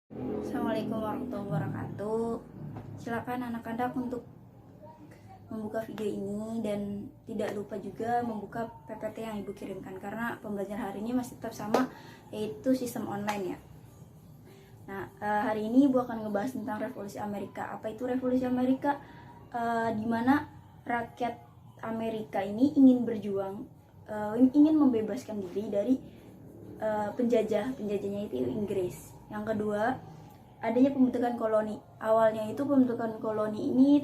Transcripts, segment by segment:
Assalamualaikum warahmatullahi wabarakatuh. Silakan anak-anak untuk membuka video ini dan tidak lupa juga membuka PPT yang ibu kirimkan karena pembelajaran hari ini masih tetap sama, yaitu sistem online ya. Nah, hari ini ibu akan ngebahas tentang revolusi Amerika. Apa itu revolusi Amerika? Di mana rakyat Amerika ini ingin berjuang, ingin membebaskan diri dari penjajahnya itu Inggris. Yang kedua, adanya pembentukan koloni. Awalnya itu pembentukan koloni ini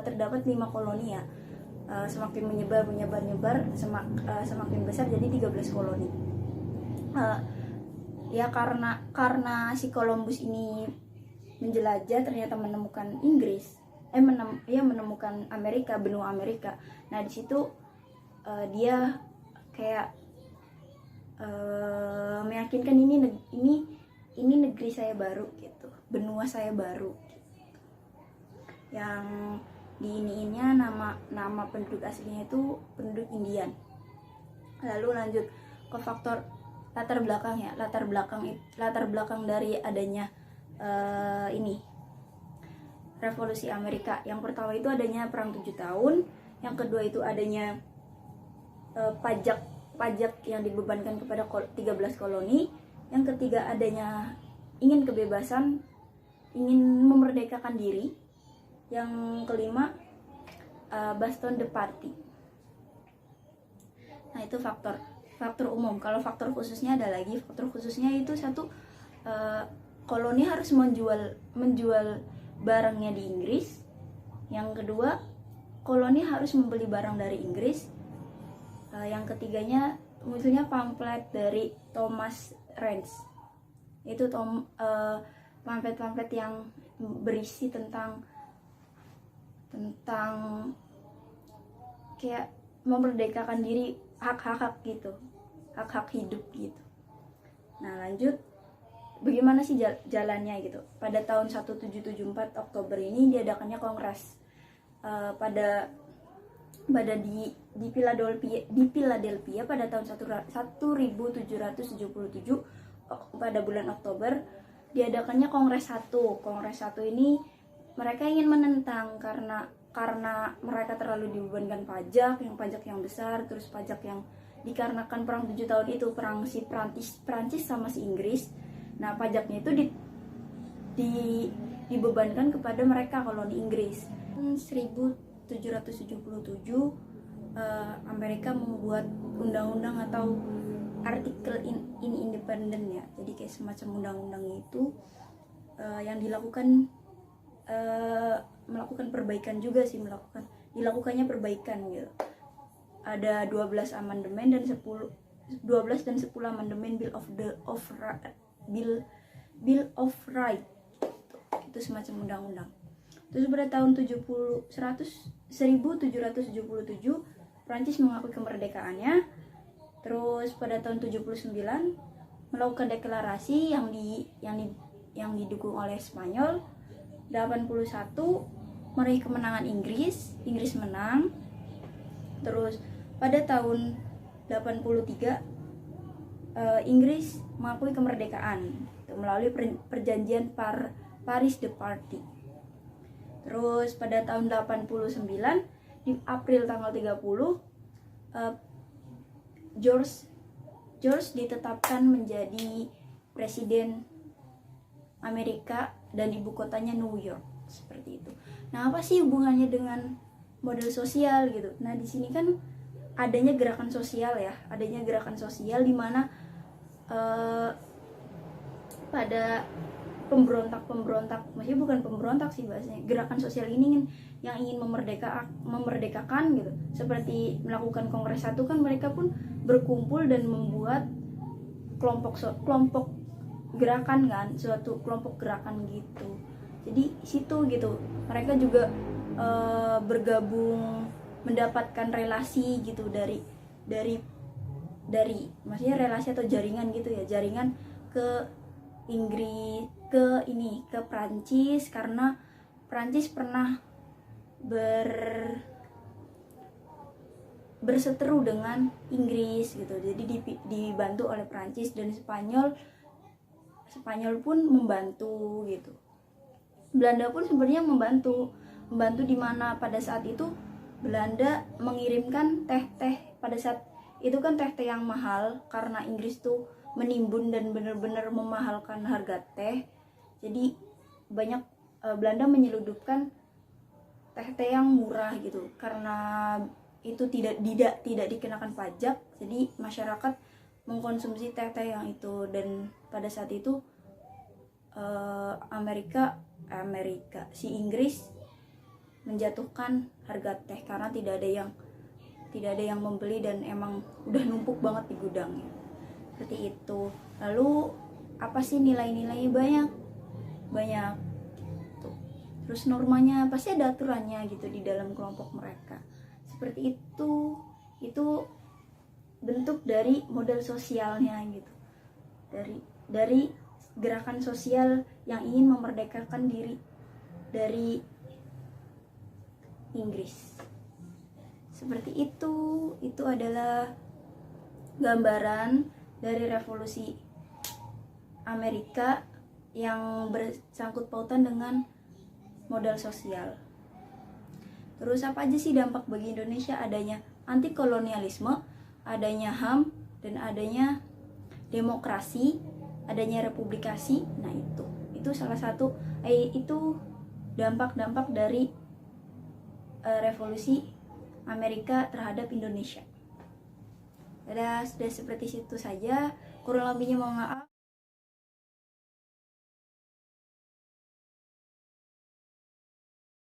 terdapat 5 koloni ya. Semakin menyebar, semakin besar jadi 13 koloni. Ya karena si Columbus ini menjelajah ternyata menemukan Inggris, menemukan Amerika, benua Amerika. Nah di situ dia kayak meyakinkan ini negeri saya baru gitu, benua saya baru gitu. Yang diiniinnya nama penduduk aslinya itu penduduk Indian. Lalu lanjut ke faktor latar belakang dari adanya revolusi Amerika. Yang pertama itu adanya perang 7 tahun, yang kedua itu adanya pajak yang dibebankan kepada 13 koloni, yang ketiga adanya ingin kebebasan, ingin memerdekakan diri, yang kelima Boston the Party. Nah itu faktor umum. Kalau faktor khususnya ada lagi. Faktor khususnya itu satu, koloni harus menjual barangnya di Inggris. Yang kedua, koloni harus membeli barang dari Inggris. Yang ketiganya munculnya pamflet dari Thomas Rands. Itu pamflet-pamflet yang berisi tentang kayak memerdekakan diri, hak-hak gitu, hak-hak hidup gitu. Nah lanjut, bagaimana sih jalannya gitu. Pada tahun 1774 Oktober ini diadakannya kongres di Philadelphia pada tahun 1777. Pada bulan Oktober diadakannya Kongres 1. Kongres 1 ini mereka ingin menentang karena mereka terlalu dibebankan pajak yang besar, terus pajak yang dikarenakan perang 7 tahun itu, perang si Prancis sama si Inggris. Nah, pajaknya itu dibebankan kepada mereka koloni Inggris. 1777 Amerika membuat undang-undang atau artikel in independent ya. Jadi kayak semacam undang-undang itu yang melakukan perbaikan juga sih, dilakukannya perbaikan gitu. Ada 12 amandemen dan 10 amandemen Bill of Right gitu. Itu semacam undang-undang. Terus pada tahun 1777 Prancis mengakui kemerdekaannya. Terus pada tahun 79 melakukan deklarasi yang didukung oleh Spanyol. 81 meraih kemenangan Inggris menang. Terus pada tahun 83 Inggris mengakui kemerdekaan melalui perjanjian Paris the Party. Terus pada tahun 89 di April tanggal 30 George ditetapkan menjadi presiden Amerika dan ibu kotanya New York, seperti itu. Nah, apa sih hubungannya dengan model sosial gitu? Nah, di sini kan adanya gerakan sosial di mana pada pemberontak, maksudnya bukan pemberontak sih bahasanya, gerakan sosial ini yang ingin memerdekakan gitu. Seperti melakukan Kongres 1 kan, mereka pun berkumpul dan membuat kelompok gerakan kan, suatu kelompok gerakan gitu. Jadi situ gitu mereka juga bergabung, mendapatkan relasi gitu dari maksudnya relasi atau jaringan gitu ya, jaringan ke Inggris, ke Prancis, karena Prancis pernah berseteru dengan Inggris gitu. Jadi dibantu oleh Prancis, dan Spanyol pun membantu gitu. Belanda pun sebenarnya membantu di mana pada saat itu Belanda mengirimkan teh-teh. Pada saat itu kan teh-teh yang mahal karena Inggris tuh menimbun dan benar-benar memahalkan harga teh. Jadi banyak Belanda menyeludupkan teh-teh yang murah gitu karena itu tidak dikenakan pajak. Jadi masyarakat mengkonsumsi teh-teh yang itu, dan pada saat itu Amerika si Inggris menjatuhkan harga teh karena tidak ada yang membeli dan emang udah numpuk banget di gudangnya. Seperti itu. Lalu apa sih nilai-nilainya? Banyak tuh. Terus normanya pasti ada aturannya gitu di dalam kelompok mereka. Seperti itu bentuk dari model sosialnya gitu. Dari gerakan sosial yang ingin memerdekakan diri dari Inggris. Seperti itu adalah gambaran dari revolusi Amerika yang bersangkut pautan dengan modal sosial. Terus apa aja sih dampak bagi Indonesia? Adanya anti kolonialisme, adanya HAM, dan adanya demokrasi, adanya republikasi. Nah, itu salah satu itu dampak-dampak dari revolusi Amerika terhadap Indonesia. Sudah seperti itu saja. Kurang lebihnya mohon maaf.